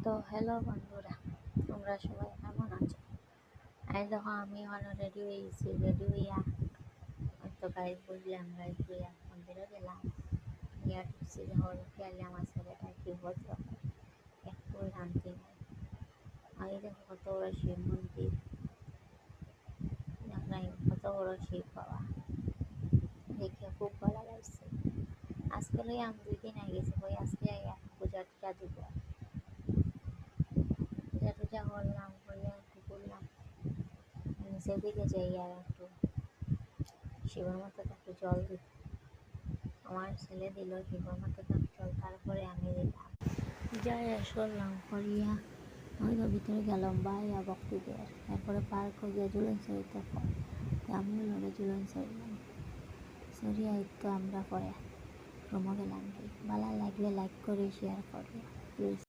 তো হ্যালো বন্ধুরা, তোমরা সবাই কেমন আছো? এই দেখো আমি এখনো রেডি হয়েছি, রেডি হইয়া তো গাইড বললাম, গাইড হইয়া মন্দিরে গেলাম। ইয়া ঢুকছি যখন খেয়ালে আমার ছেলেটা কি ভদ্র, একটু শান্তি নেই। আমি দেখো কত বড় শিব মন্দির, নাই কত বড় শিব বাবা, দেখে খুব ভালো লাগছে। আজকে আমি 2 দিন আগে গেছি, ওই আজকে পূজা টুজা দিব, পূজা টুজা করলাম, করলে একটু করলাম নিচের দিকে যাই আর একটু শিবের মাথাতে একটু জল দিই। আমার ছেলে দিল শিবের মাথাতে জল, তারপরে আমি দিলাম। যাই করলাম করিয়া হয়তো ভিতরে গেলাম বাইয়া ভক্তিদের, তারপরে পার্ক হয়ে ঝুলন সরিতে হয়, আমিও লড়ে ঝুলন সরলাম। সরিয়া তো আমরা পরে রুমে গেলাম। ভালো লাগলে লাইক করে শেয়ার করবে প্লিজ।